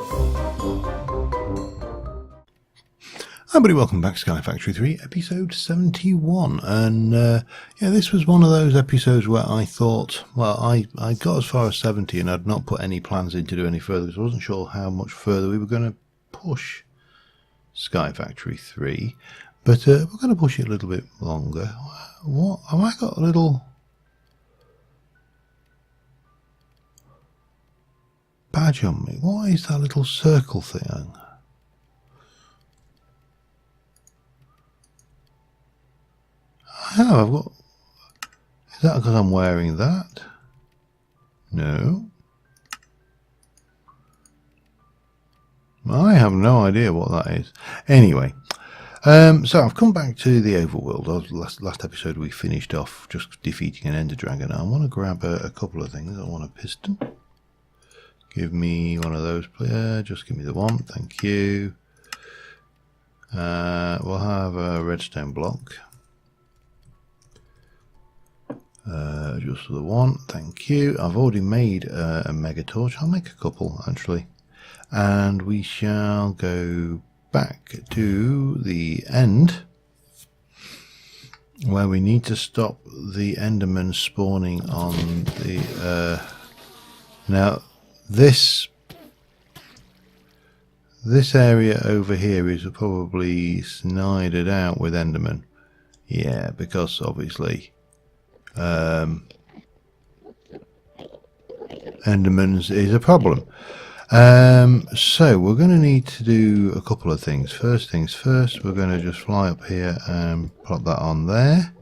Hi everybody, welcome back to Sky Factory 3, episode 71, and yeah, this was one of those episodes where I thought, well, I got as far as 70 and I'd not put any plans in to do any further because I wasn't sure how much further we were going to push Sky Factory 3, but we're going to push it a little bit longer. What, have I got a little badge on me? What is that little circle thing? I've got. Is that because I'm wearing that? No. I have no idea what that is. Anyway, so I've come back to the overworld. Last episode we finished off just defeating an ender dragon. I want to grab a couple of things. I want a piston. Give me one of those, please. Just give me the one. Thank you. We'll have a redstone block. Just for the one, thank you. I've already made a mega torch. I'll make a couple actually, and we shall go back to the end where we need to stop the endermen spawning on the now this area over here is probably snidered out with endermen, yeah, because obviously endermans is a problem. So we're going to need to do a couple of things. First things first, we're going to just fly up here and plop that on there.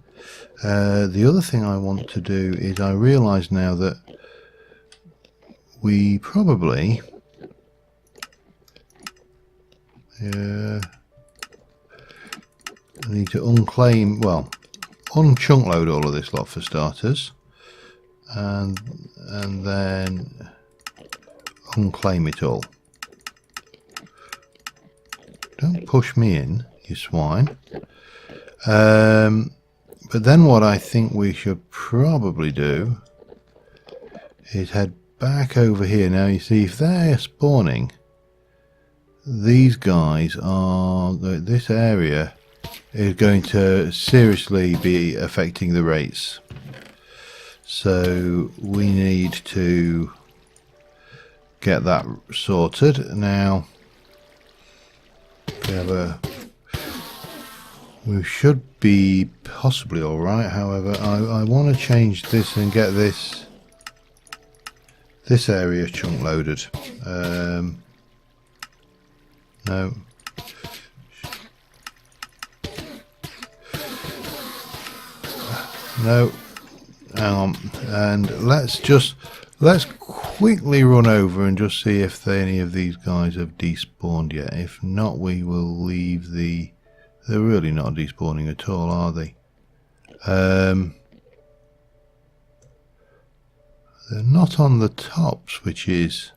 The other thing I want to do is I realise now that we probably need to unclaim, well, unchunk load all of this lot for starters, and then unclaim it all. Don't push me in, you swine. But then what I think we should probably do is head back over here. Now you see, if they're spawning, these guys are, this area is going to seriously be affecting the rates, so we need to get that sorted. Now we should be possibly all right. However, I want to change this and get this area chunk loaded. No. No, hang on, and let's quickly run over and just see if any of these guys have despawned yet. If not, we will leave the. They're really not despawning at all, are they? They're not on the tops, which is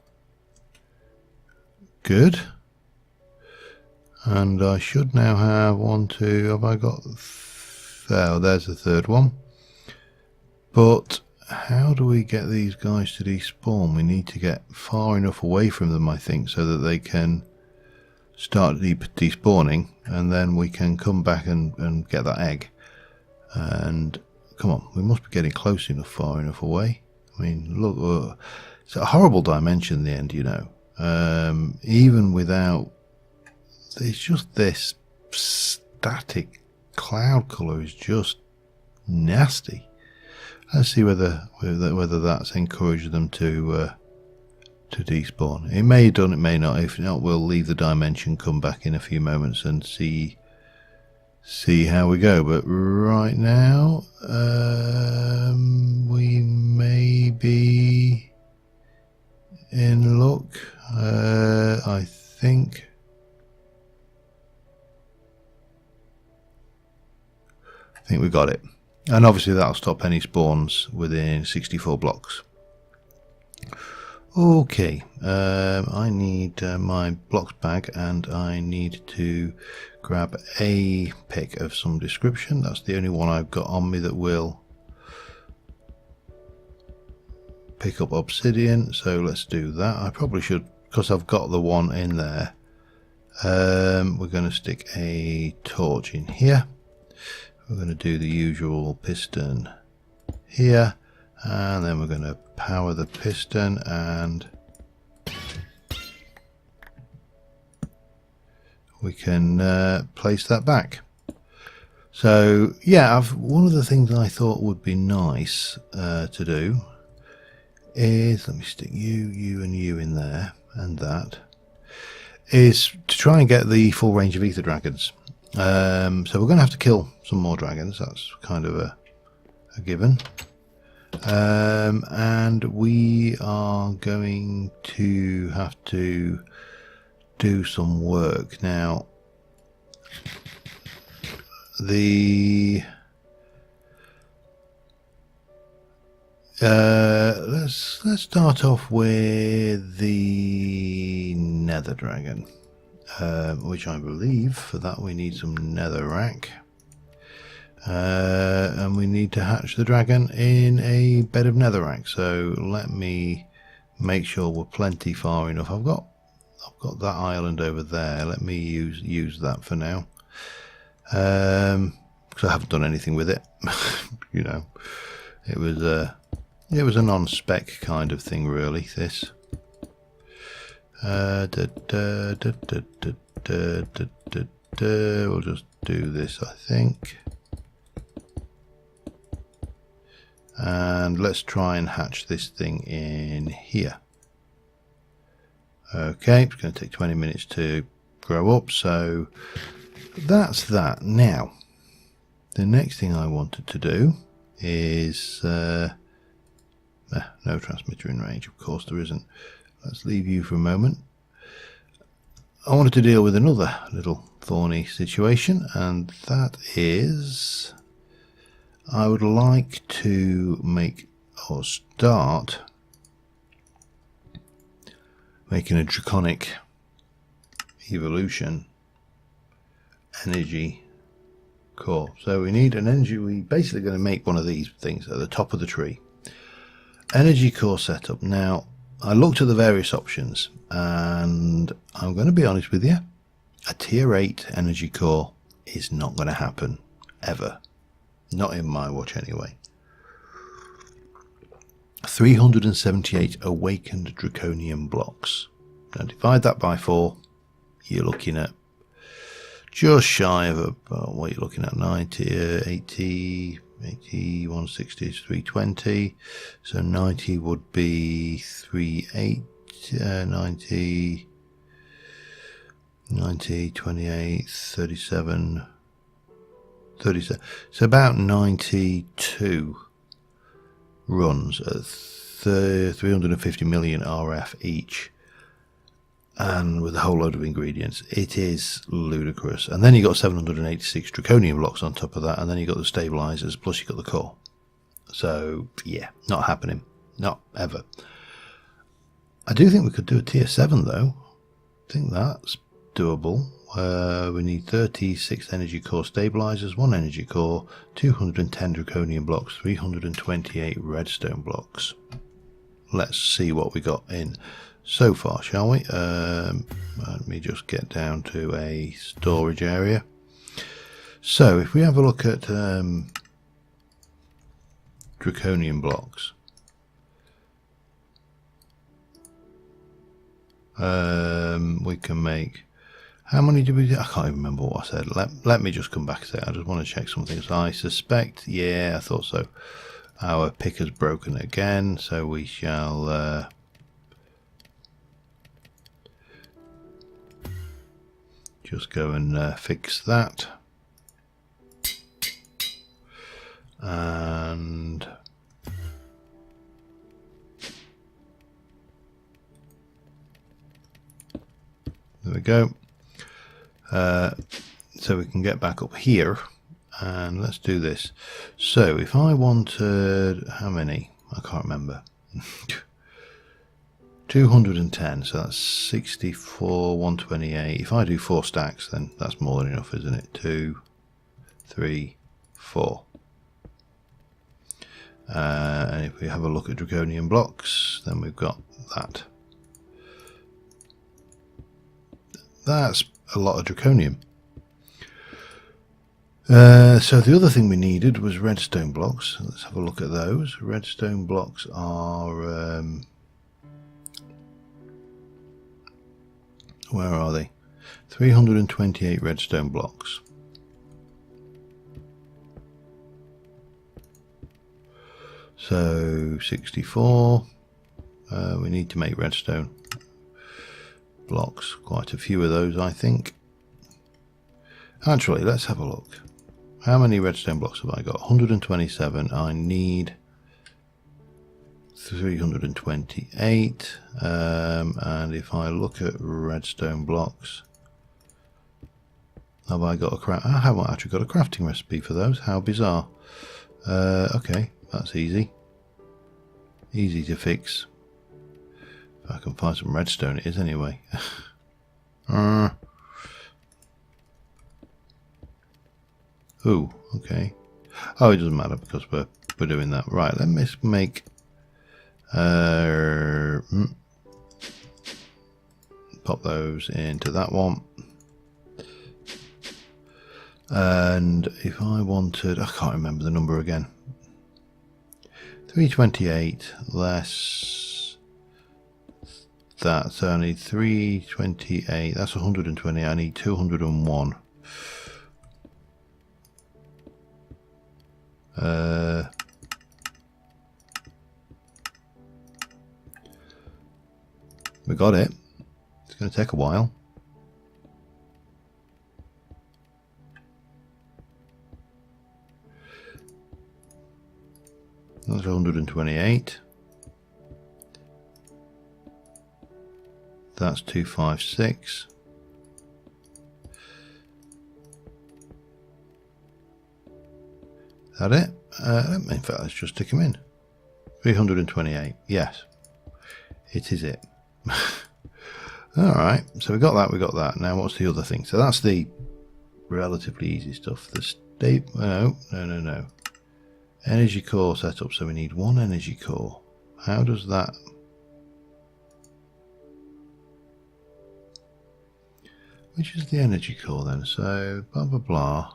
good. And I should now have one, two. Have I got? Oh, there's the third one. But how do we get these guys to despawn? We need to get far enough away from them, I think, so that they can start despawning, and then we can come back and get that egg. And come on, we must be getting close enough, far enough away. I mean, look, it's a horrible dimension in the end, you know. Even without, it's just this static cloud colour is just nasty. Let's see whether that's encouraged them to despawn. It may have done, it may not. If not, we'll leave the dimension, come back in a few moments and see how we go. But right now, we may be in luck. I think. I think we got it. And obviously that'll stop any spawns within 64 blocks. Okay, I need my blocks bag, and I need to grab a pick of some description. That's the only one I've got on me that will pick up obsidian, so let's do that. I probably should because I've got the one in there, we're going to stick a torch in here. We're going to do the usual piston here, and then we're going to power the piston, and we can place that back. So yeah, one of the things I thought would be nice to do is, let me stick you and you in there, and that is to try and get the full range of ether dragons. So we're going to have to kill some more dragons. That's kind of a given. And we are going to have to do some work now. Let's start off with the nether dragon, which I believe for that we need some netherrack, and we need to hatch the dragon in a bed of netherrack. So let me make sure we're plenty far enough. I've got that island over there. Let me use that for now, because I haven't done anything with it. You know, it was a non-spec kind of thing, really, this. We'll just do this, I think. And let's try and hatch this thing in here. Okay, it's going to take 20 minutes to grow up, so that's that. Now, the next thing I wanted to do is... no transmitter in range, of course there isn't. Let's leave you for a moment. I wanted to deal with another little thorny situation, and that is I would like to make or start making a draconic evolution energy core. So we need an energy, we're basically going to make one of these things at the top of the tree. Energy core setup. Now, I looked at the various options, and I'm going to be honest with you, a tier 8 energy core is not going to happen, ever. Not in my watch anyway. 378 awakened draconian blocks. Now divide that by 4, you're looking at just shy of what you're looking at, 90, 80, 160 is 320, so 90 would be 38, 90, 28, 37, so about 92 runs at 350 million RF each, and with a whole load of ingredients. It is ludicrous. And then you got 786 draconian blocks on top of that, and then you got the stabilizers, plus you got the core. So yeah, not happening, not ever. I do think we could do a tier 7 though. I think that's doable. We need 36 energy core stabilizers, 1 energy core, 210 draconian blocks, 328 redstone blocks. Let's see what we got in so far, shall we? Let me just get down to a storage area. So if we have a look at draconian blocks, we can make, how many did we do? I can't even remember what I said. Let me just come back a sec. I just want to check something. So I suspect, yeah, I thought so. Our pick has broken again, so we shall just go and fix that. And there we go. So we can get back up here, and let's do this. So if I wanted, how many? I can't remember. 210, so that's 64, 128. If I do 4 stacks, then that's more than enough, isn't it? 2, 3, 4. And if we have a look at draconian blocks, then we've got that. That's a lot of draconium. So the other thing we needed was redstone blocks. Let's have a look at those. Redstone blocks are... where are they? 328 redstone blocks. So 64. We need to make redstone blocks. Quite a few of those, I think. Actually, let's have a look. How many redstone blocks have I got? 127. I need 328. And if I look at redstone blocks, have I got a craft? I haven't actually got a crafting recipe for those. How bizarre. Okay, that's easy. Easy to fix. If I can find some redstone, it is anyway. Ooh, okay. Oh, it doesn't matter because we're doing that. Right, let me make pop those into that one. And if I wanted, I can't remember the number again. 328 less that, so I need 328, that's 120, I need 201. We got it. It's going to take a while. That's 128. That's 256. Is that it? In fact, let's just stick them in. 328. Yes, it is it. Alright, so we got that. Now what's the other thing? So that's the relatively easy stuff. The no. Energy core setup. So we need one energy core. How does that... Which is the energy core then? So blah blah blah.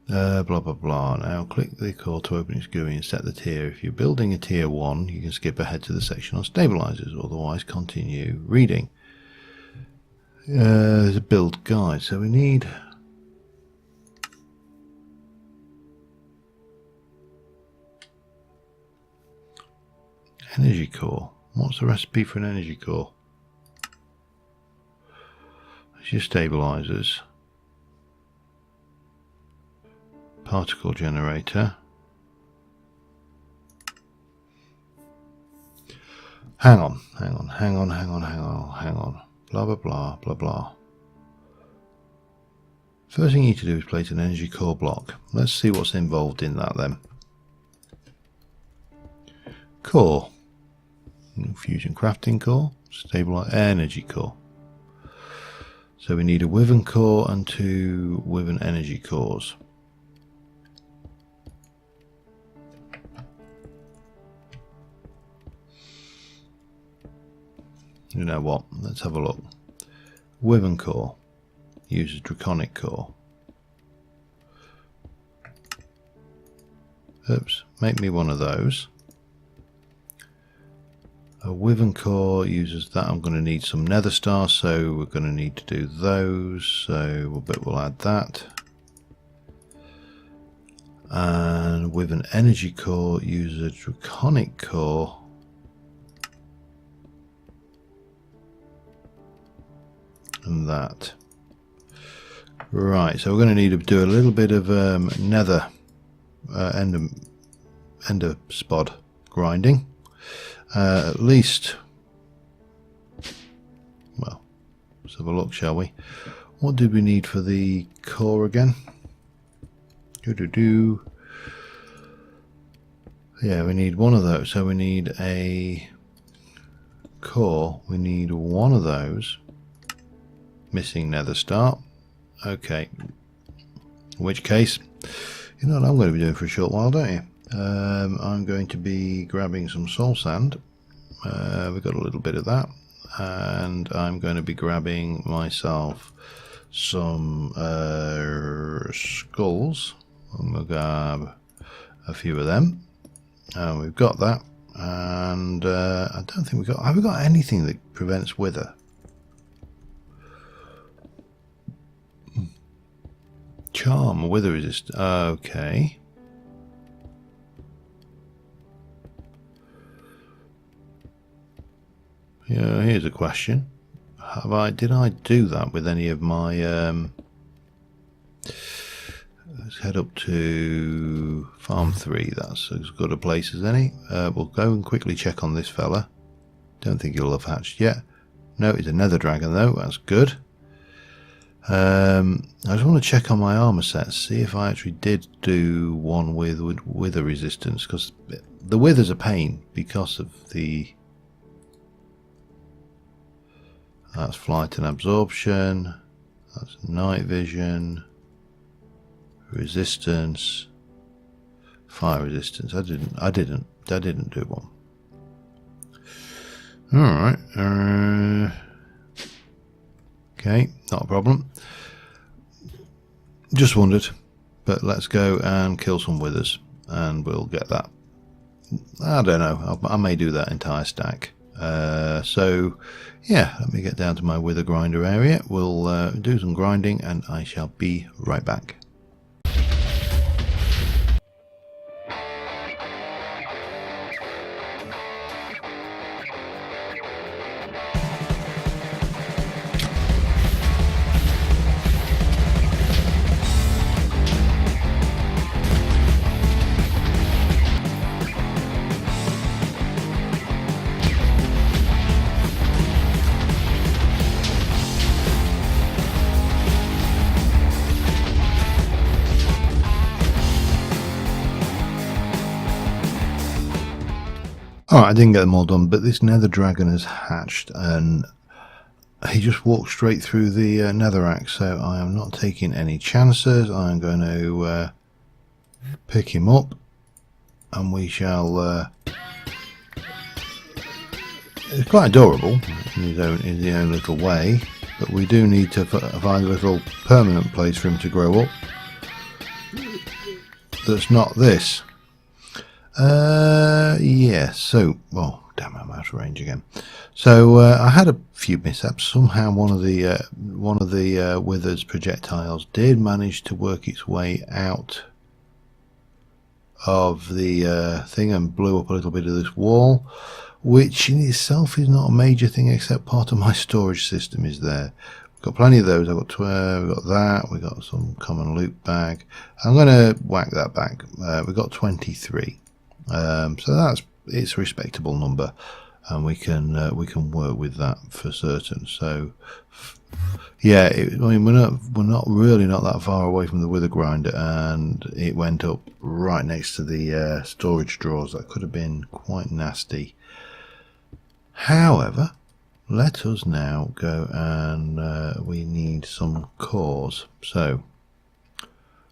Blah blah blah. Now click the core to open its GUI and set the tier. If you're building a tier 1, you can skip ahead to the section on stabilizers, otherwise continue reading. There's a build guide, so we need energy core. What's the recipe for an energy core? It's your stabilizers. Particle generator. Hang on. Blah blah blah blah blah. First thing you need to do is place an energy core block. Let's see what's involved in that then. Core. Fusion crafting core. Stabilizer energy core. So we need a Wyvern core and 2 Wyvern energy cores. You know what? Let's have a look. Wyvern core uses draconic core. Oops, make me one of those. A Wyvern core uses that. I'm going to need some nether stars, so we're going to need to do those. So we'll add that. And Wyvern energy core uses a draconic core. And that. Right, so we're going to need to do a little bit of nether ender spod grinding. At least, well, let's have a look, shall we? What did we need for the core again? Yeah, we need one of those. So we need a core. We need one of those. Missing nether star. Okay. In which case, you know what I'm going to be doing for a short while, don't you? I'm going to be grabbing some soul sand. We've got a little bit of that. and I'm going to be grabbing myself some skulls. I'm going to grab a few of them, and we've got that. And I don't think have we got anything that prevents wither? Charm, wither resist. Okay. Yeah, here's a question. Did I do that with any of my let's head up to farm 3. That's as good a place as any. We'll go and quickly check on this fella. Don't think he'll have hatched yet. No, it's a nether dragon though. That's good. I just want to check on my armor sets, see if I actually did do one with wither resistance, because the wither's a pain because of the... That's flight and absorption. That's night vision. Resistance. Fire resistance. I didn't do one. Alright. Okay, not a problem. Just wondered. But let's go and kill some withers and we'll get that. I don't know. I may do that entire stack. So yeah, let me get down to my wither grinder area. We'll do some grinding and I shall be right back. Alright, I didn't get them all done, but this nether dragon has hatched and he just walked straight through the netherrack, so I am not taking any chances. I'm going to pick him up and we shall... it's quite adorable in his own little way, but we do need to find a little permanent place for him to grow up that's not this. Yeah, so, well, damn, I'm out of range again. So I had a few mishaps. Somehow one of the wither's projectiles did manage to work its way out of the thing and blew up a little bit of this wall, which in itself is not a major thing, except part of my storage system is there. We've got plenty of those. I've got 12, we've got that, we've got some common loot bag. I'm going to whack that back. We've got 23. So it's a respectable number, and we can work with that for certain. So yeah, I mean we're not really that far away from the wither grinder, and it went up right next to the storage drawers. That could have been quite nasty. However, let us now go and we need some cores. So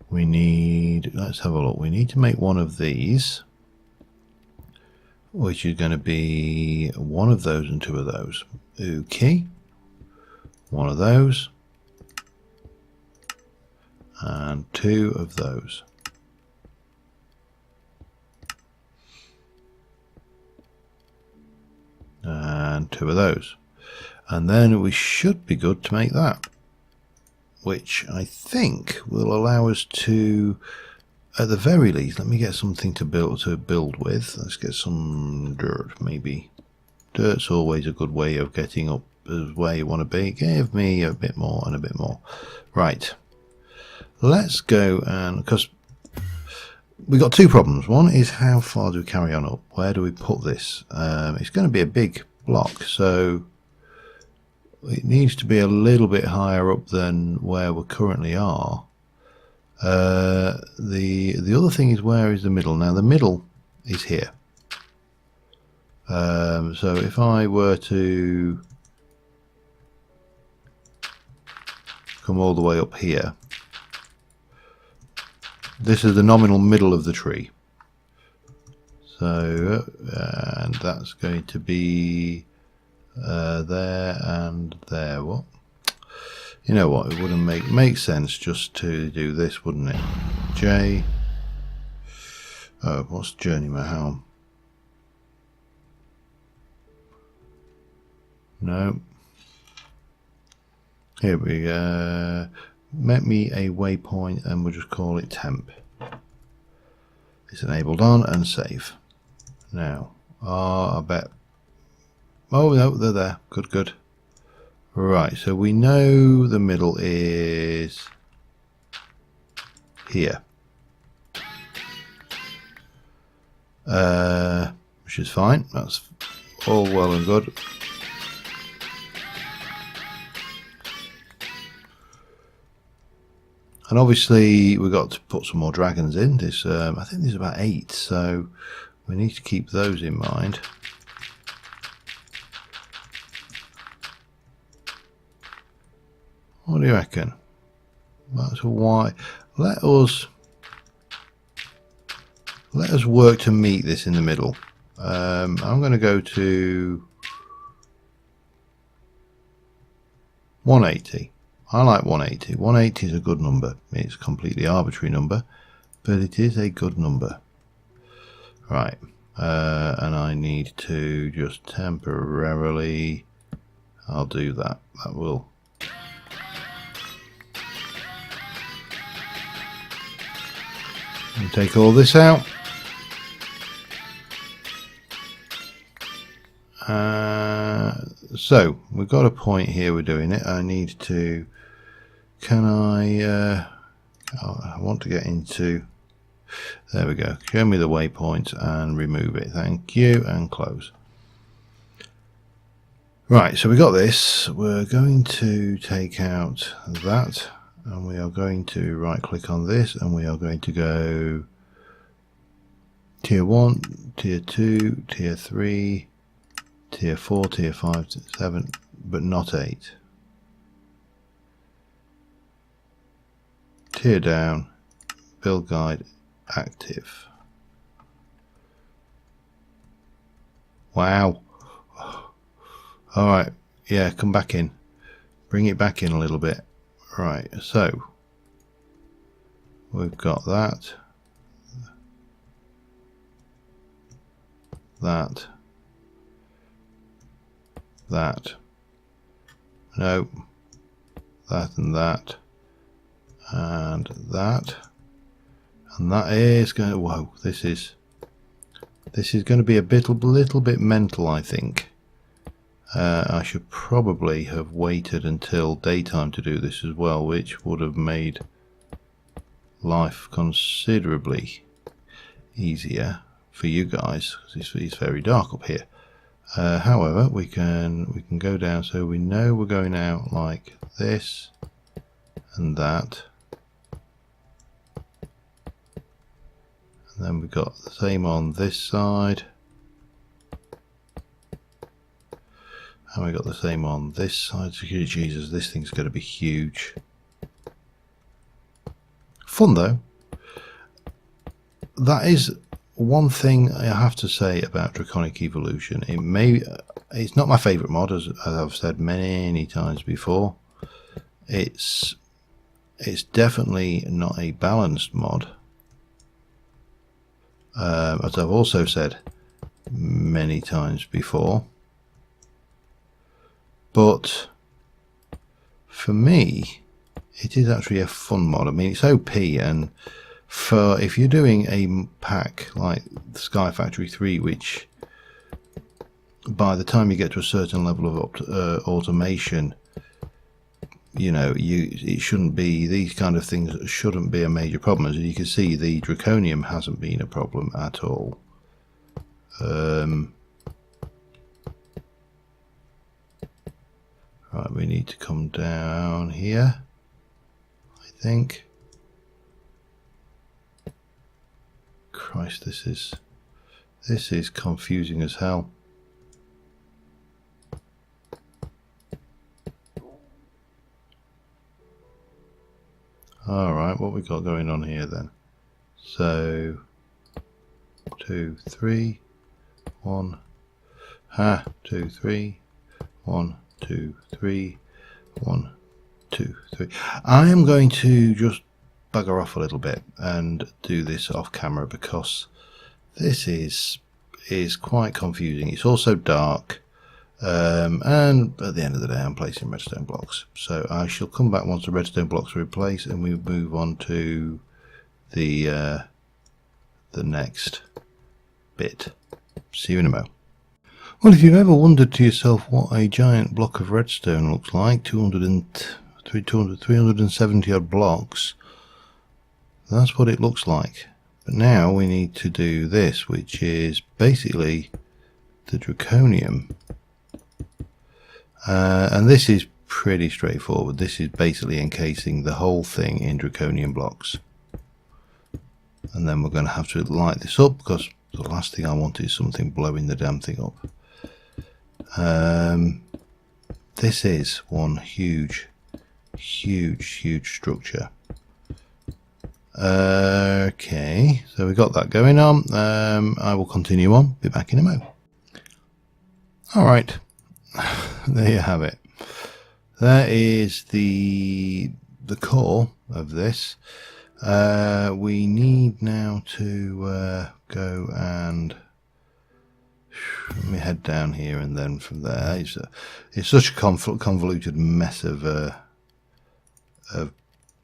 we need, let's have a look. We need to make one of these, which is going to be one of those and two of those. Okay, one of those and two of those. And two of those. And then we should be good to make that, which I think will allow us to, at the very least, let me get something to build with. Let's get some dirt, maybe. Dirt's always a good way of getting up as where you want to be. Give me a bit more and a bit more. Right. Let's go, and because we've got two problems. One is how far do we carry on up? Where do we put this? It's going to be a big block, so it needs to be a little bit higher up than where we currently are. The other thing is, where is the middle? Now the middle is here. So if I were to come all the way up here, this is the nominal middle of the tree. So and that's going to be there and there. What? You know what? It wouldn't make sense just to do this, wouldn't it? J. Oh, what's journeyman helm? No. Here we go. Make me a waypoint, and we'll just call it temp. It's enabled on and save. Now, I bet. Oh no, they're there. Good, good. Right, so we know the middle is here, which is fine. That's all well and good. And obviously we've got to put some more dragons in this. I think there's about 8, so we need to keep those in mind. What do you reckon? That's why. Let us work to meet this in the middle. I'm going to go to 180. I like 180. 180 is a good number. It's a completely arbitrary number, but it is a good number. Right, and I need to just temporarily. I'll do that. That will. And take all this out. So we've got a point here. We're doing it. I need to. Can I? I want to get into. There we go. Show me the waypoint and remove it. Thank you. And close. Right. So we got this. We're going to take out that. And we are going to right click on this, and we are going to go tier 1, tier 2, tier 3, tier 4, tier 5, tier 7, but not 8. Tier down, build guide active. Wow. Alright, yeah, come back in. Bring it back in a little bit. Right, so we've got that, that, no, that and that, and that, and that is going to, whoa, this is going to be a little bit mental, I think. I should probably have waited until daytime to do this as well, which would have made life considerably easier for you guys, because it's very dark up here. However, we can go down, so we know we're going out like this and that, and then we've got the same on this side. And we got the same on this side. So, Jesus, this thing's going to be huge. Fun though. That is one thing I have to say about Draconic Evolution. It's not my favourite mod, as I've said many times before. It's definitely not a balanced mod. As I've also said many times before. But for me, it is actually a fun mod. I mean, it's OP, and if you're doing a pack like Sky Factory 3, which by the time you get to a certain level of automation, you know, it shouldn't be, these kind of things shouldn't be a major problem. As you can see, the Draconium hasn't been a problem at all. Right, we need to come down here, I think. Christ, this is confusing as hell. Alright, what we got going on here then? So 2, 3, 1, 2, 3, 1, 2, 3, 1, 2, 3. I am going to just bugger off a little bit and do this off camera because this is quite confusing. It's also dark, and at the end of the day I'm placing redstone blocks, so I shall come back once the redstone blocks are in place and we move on to the next bit. See you in a moment. Well, if you've ever wondered to yourself what a giant block of redstone looks like, 370 odd blocks, that's what it looks like. But now we need to do this, which is basically the draconium. And this is pretty straightforward. This is basically encasing the whole thing in draconium blocks. And then we're going to have to light this up because the last thing I want is something blowing the damn thing up. This is one huge structure. Okay, so we got that going on. I will continue on, be back in a moment. Alright, there you have it. That is the core of this. We need now to go and let me head down here, and then from there it's such a convoluted mess of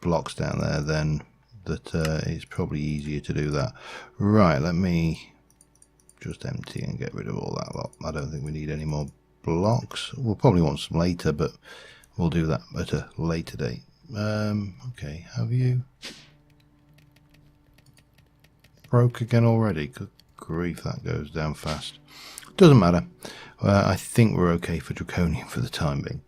blocks down there then that it's probably easier to do that. Right, let me just empty and get rid of all that lot. I don't think we need any more blocks. We'll probably want some later, but we'll do that at a later date. Okay, have you broke again already? Good grief, that goes down fast. Doesn't matter. I think we're okay for draconium for the time being.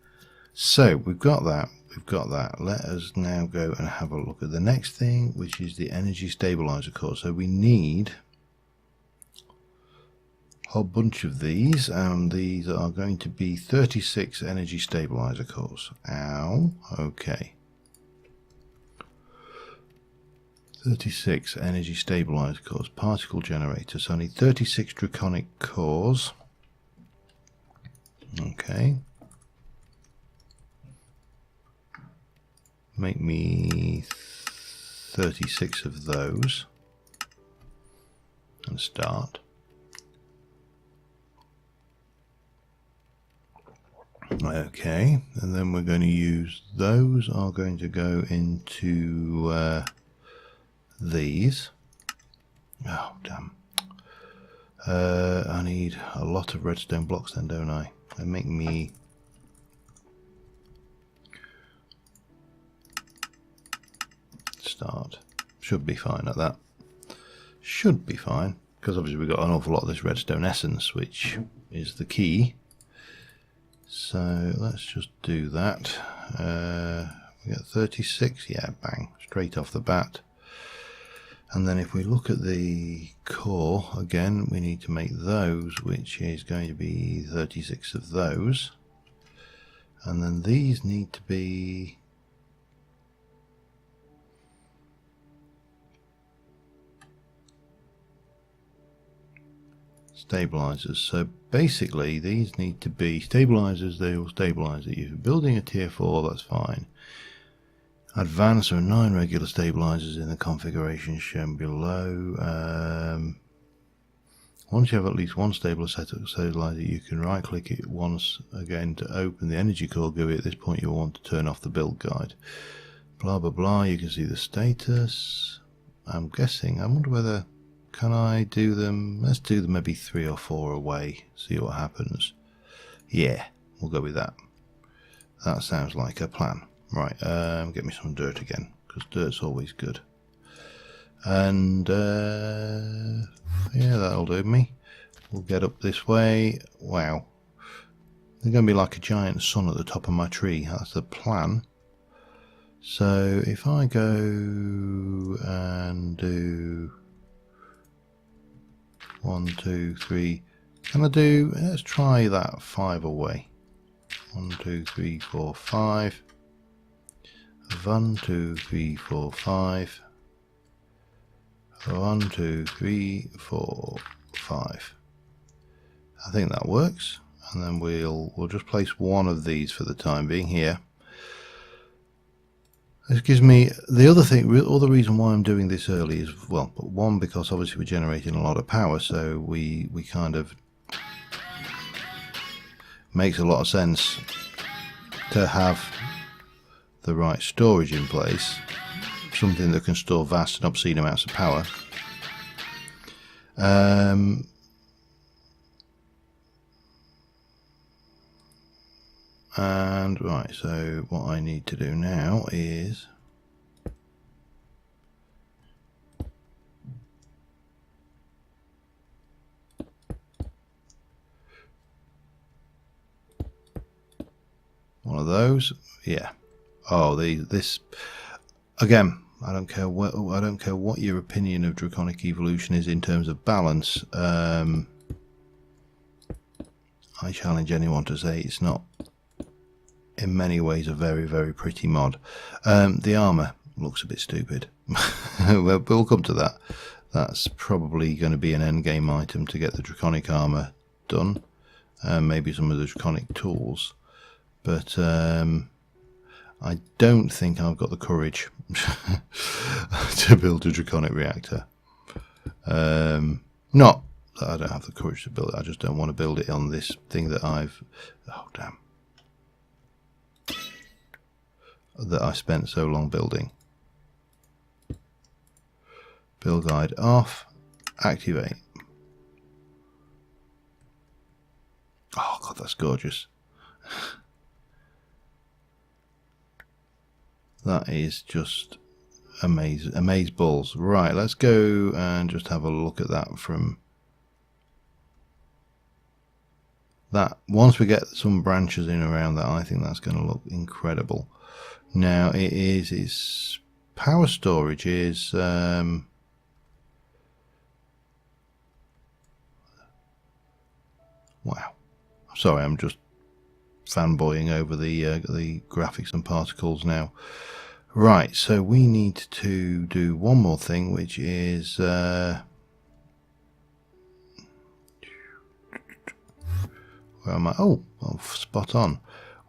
So we've got that. We've got that. Let us now go and have a look at the next thing, which is the energy stabilizer core. So we need a whole bunch of these, and these are going to be 36 energy stabilizer cores. Ow. Okay. 36 energy stabilizer cores, particle generator. So I need 36 draconic cores. Okay. Make me 36 of those and start. Okay, and then we're going to use those are going to go into these. Oh damn. I need a lot of redstone blocks then, don't I? They make me start. Should be fine at that. Should be fine, because obviously we've got an awful lot of this redstone essence, which is the key. So let's just do that. We got 36, yeah, bang, straight off the bat. And then if we look at the core, again, we need to make those, which is going to be 36 of those. And then these need to be stabilizers. So basically these need to be stabilizers. They will stabilize it. If you're building a tier 4, that's fine. Advanced, there are 9 regular stabilizers in the configuration shown below. Once you have at least one stabilizer, you can right click it once again to open the energy core GUI. At this point you'll want to turn off the build guide. Blah blah blah, you can see the status. I'm guessing, I wonder whether, can I do them, let's do them maybe 3 or 4 away, see what happens. Yeah, we'll go with that. That sounds like a plan. Right, get me some dirt again, because dirt's always good. And yeah, that'll do me. We'll get up this way. Wow, there's going to be like a giant sun at the top of my tree. That's the plan. So if I go and do 1, 2, 3, can I do, let's try that 5 away. 1, 2, 3, 4, 5. 1, 2, 3, 4, 5. 1, 2, 3, 4, 5. I think that works. and then we'll just place one of these for the time being here. This gives me the other reason why I'm doing this early is, well, one, because obviously we're generating a lot of power, so we kind of makes a lot of sense to have the right storage in place, something that can store vast and obscene amounts of power. And right, so what I need to do now is one of those, yeah. Oh, this again. I don't care what your opinion of draconic evolution is in terms of balance. I challenge anyone to say it's not, in many ways, a very, very pretty mod. The armor looks a bit stupid, but we'll come to that. That's probably going to be an end game item to get the draconic armor done, maybe some of the draconic tools, but I don't think I've got the courage to build a draconic reactor. Not that I don't have the courage to build it, I just don't want to build it on this thing that I spent so long building. Build guide off, activate. Oh god, that's gorgeous. That is just amazing, amaze balls. Right, let's go and just have a look at that from that. Once we get some branches in around that, I think that's going to look incredible. Now its power storage is wow. Sorry, I'm just fanboying over the graphics and particles now. Right, so we need to do one more thing, which is where am I? Oh, spot on.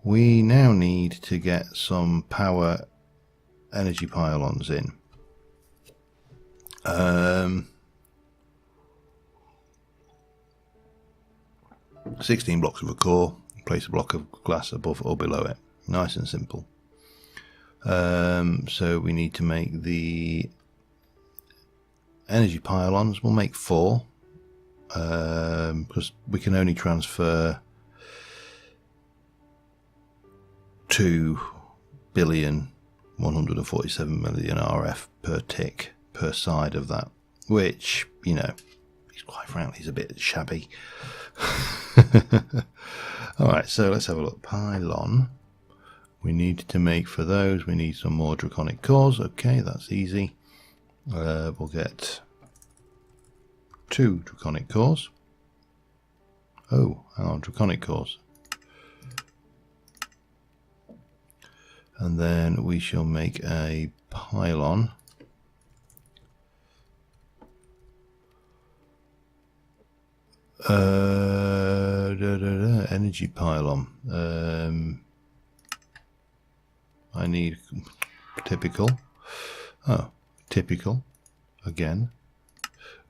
We now need to get some power energy pylons in. 16 blocks of a core. Place a block of glass above or below it. Nice and simple. So we need to make the energy pylons. We'll make 4 because we can only transfer 2,147,000,000 RF per tick per side of that, which, you know, quite frankly is a bit shabby. Alright, so let's have a look. Pylon. We need to make, for those, we need some more draconic cores. Okay, that's easy. We'll get 2 draconic cores. Oh, hang on, draconic cores. And then we shall make a pylon. Energy pylon. I need typical. Oh, typical again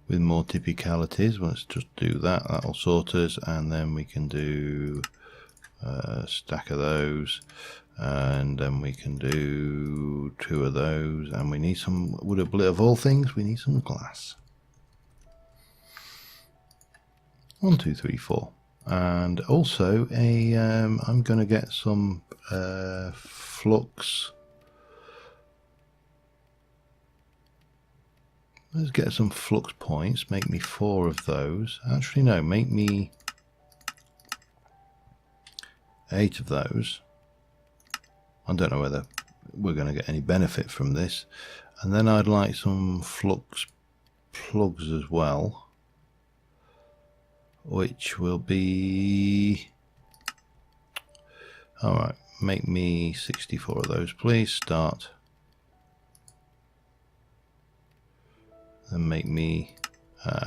with more typicalities. Let's just do that. That'll sort us, and then we can do a stack of those, and then we can do 2 of those, and we need some, of all things, we need some glass. 1, 2, 3, 4, and also a I'm going to get some flux. Let's get some flux points. Make me 4 of those. Actually, no, make me 8 of those. I don't know whether we're going to get any benefit from this. And then I'd like some flux plugs as well, which will be, all right, make me 64 of those, please. Start. And make me,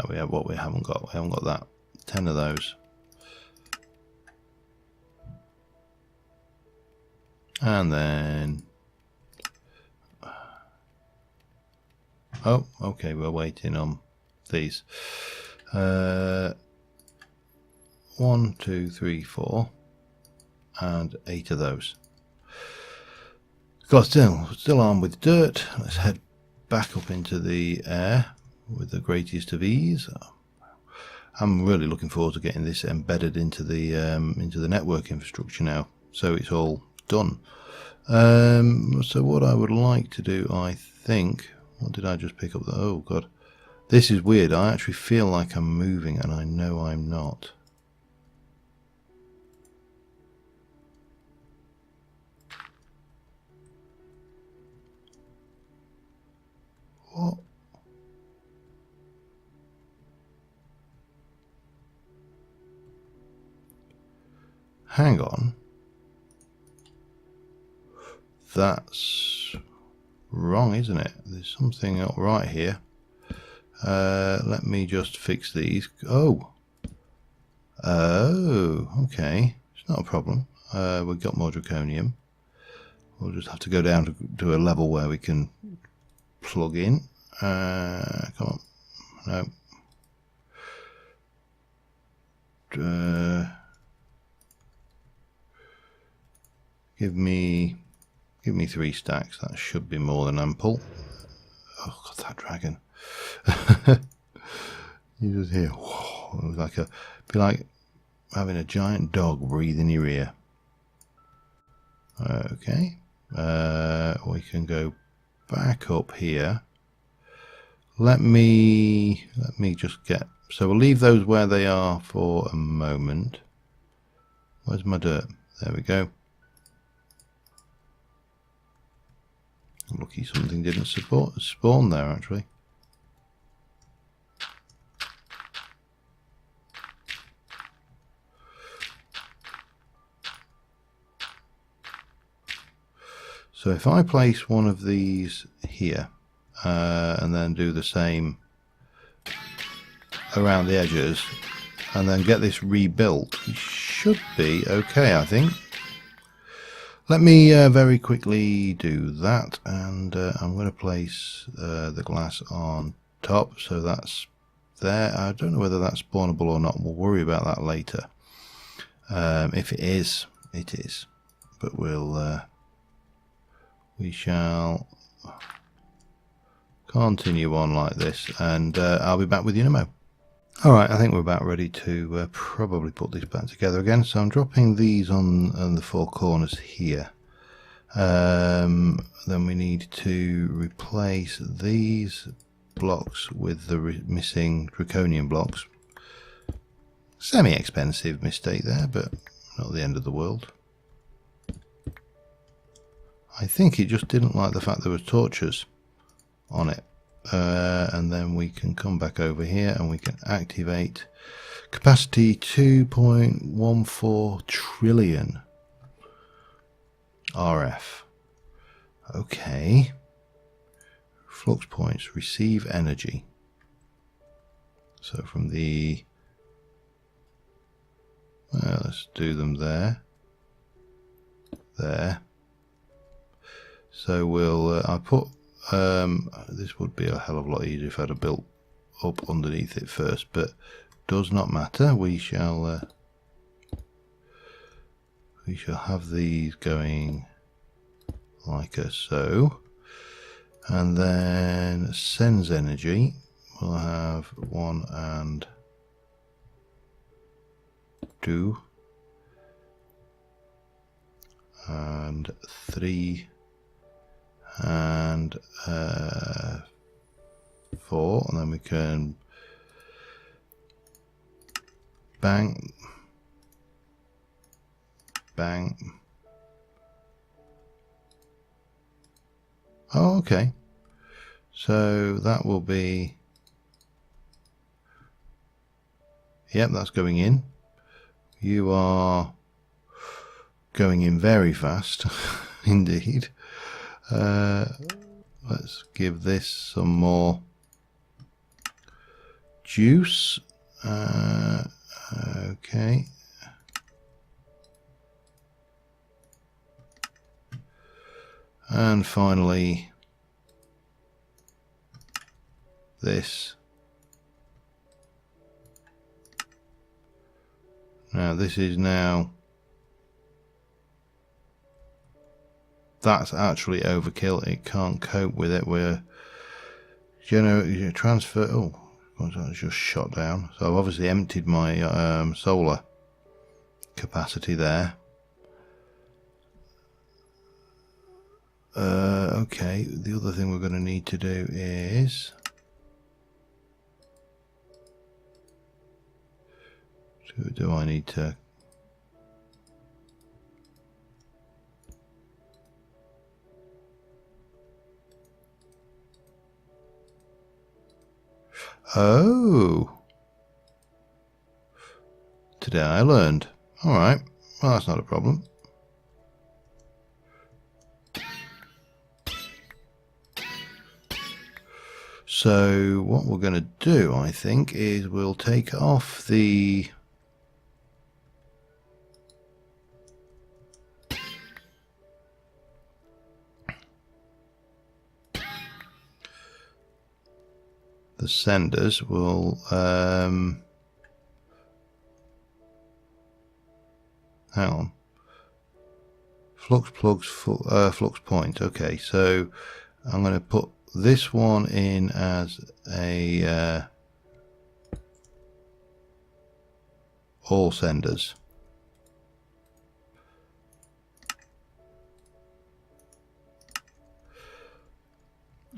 we have what we haven't got. We haven't got that. 10 of those. And then, oh, okay, we're waiting on these. 1, 2, 3, 4, and 8 of those. Got still armed with dirt. Let's head back up into the air with the greatest of ease. I'm really looking forward to getting this embedded into the network infrastructure now, so it's all done. So what I would like to do, I think, what did I just pick up? Oh god, this is weird. I actually feel like I'm moving, and I know I'm not. What? Hang on. That's wrong, isn't it? There's something not right here. Let me just fix these. Oh, okay. It's not a problem. We've got more draconium. We'll just have to go down to a level where we can plug in. Come on. No. Give me 3 stacks. That should be more than ample. Oh god, that dragon! You just hear, whoa, it was be like having a giant dog breathe in your ear. Okay, we can go back up here. Let me just get. So we'll leave those where they are for a moment. Where's my dirt? There we go. Lucky something didn't spawn there actually. So if I place one of these here and then do the same around the edges and then get this rebuilt, it should be okay, I think. Let me very quickly do that, and I'm going to place the glass on top, so that's there. I don't know whether that's spawnable or not. We'll worry about that later. If it is, it is. But we shall continue on like this, and I'll be back with you in a moment. Alright, I think we're about ready to probably put this back together again. So I'm dropping these on the 4 corners here. Then we need to replace these blocks with the missing draconium blocks. Semi-expensive mistake there, but not the end of the world. I think it just didn't like the fact there was torches on it. And then we can come back over here and we can activate capacity 2.14 trillion RF. Okay. Flux points receive energy. So from the let's do them there. So we'll I put this would be a hell of a lot easier if I'd have built up underneath it first, but does not matter. We shall have these going like so, and then sends energy. We'll have 1 and 2 and 3 and 4, and then we can bang, bang. Oh, okay. So that will be, yep, that's going in. You are going in very fast indeed. Let's give this some more juice. Okay. And finally this. Now this is now, that's actually overkill. It can't cope with it. We're transfer. Oh, it's just shot down. So I've obviously emptied my solar capacity there. Okay, the other thing we're going to need to do is do I need to today I learned. Alright, well that's not a problem. So what we're going to do, I think, is we'll take off the senders. We'll hang on. Flux plugs, flux point. Okay, so I'm going to put this one in as a all senders.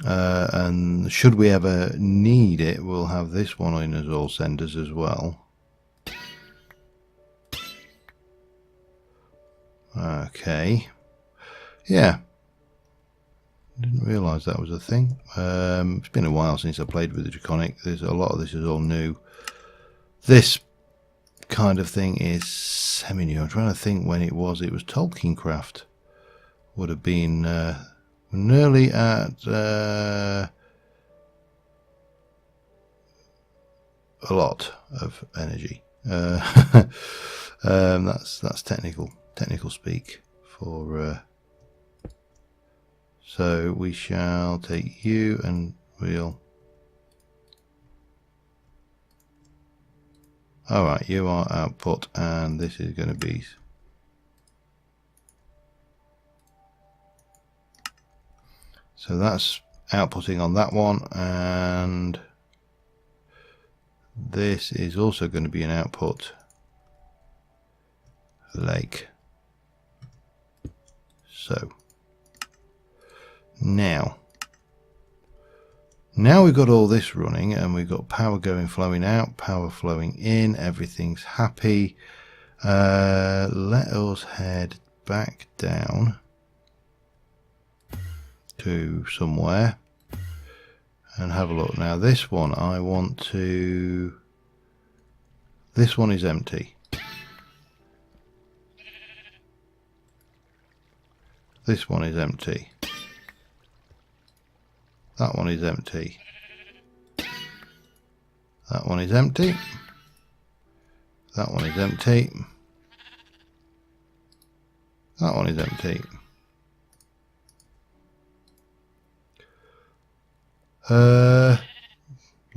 And should we ever need it, we'll have this one in as all senders as well. Okay, yeah, didn't realise that was a thing. It's been a while since I played with the Draconic. There's a lot of this is all new. This kind of thing is semi-new. I'm trying to think when it was. It was Tolkiencraft. Would have been nearly at a lot of energy. That's technical speak for. So we shall take you and we'll. Alright, you are output, and this is going to be. So that's outputting on that one, and this is also going to be an output lake. So now we've got all this running, and we've got power flowing out, power flowing in, everything's happy. Let us head back down to somewhere and have a look. Now this one I want to, this one is empty. This one is empty. That one is empty. That one is empty. That one is empty. That one is empty.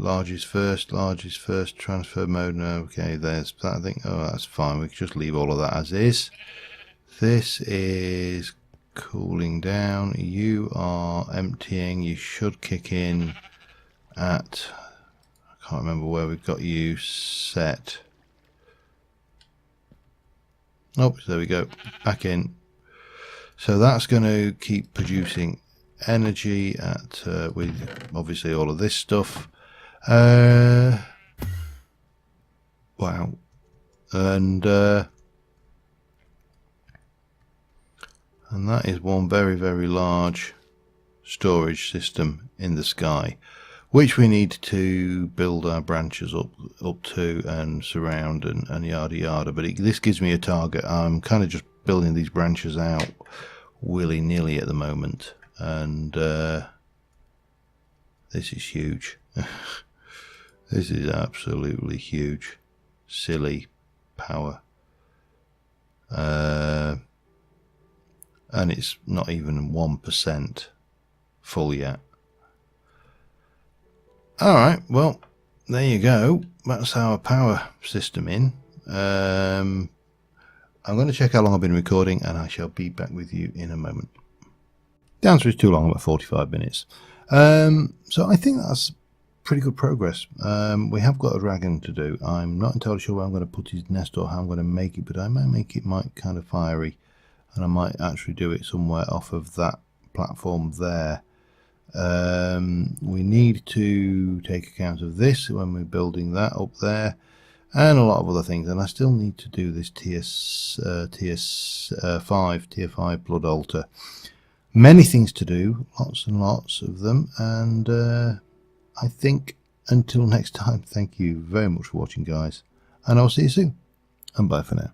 Large is first, transfer mode. No, okay, there's that. I think, oh, that's fine. We can just leave all of that as is. This is cooling down. You are emptying. You should kick in at, I can't remember where we've got you set. Oh, there we go. Back in. So that's going to keep producing energy at with obviously all of this stuff. Wow. And that is one very, very large storage system in the sky, which we need to build our branches up to and surround and yada yada. But this gives me a target. I'm kind of just building these branches out willy-nilly at the moment, and this is huge. This is absolutely huge. Silly power. and it's not even 1% full yet. Alright, well, there you go. That's our power system in. I'm going to check how long I've been recording, and I shall be back with you in a moment. The answer is too long, about 45 minutes. So I think that's pretty good progress. We have got a dragon to do. I'm not entirely sure where I'm going to put his nest or how I'm going to make it, but I might make it kind of fiery, and I might actually do it somewhere off of that platform there. We need to take account of this when we're building that up there, and a lot of other things, and I still need to do this tier 5 blood altar. Many things to do, lots and lots of them, and I think until next time, thank you very much for watching, guys, and I'll see you soon, and bye for now.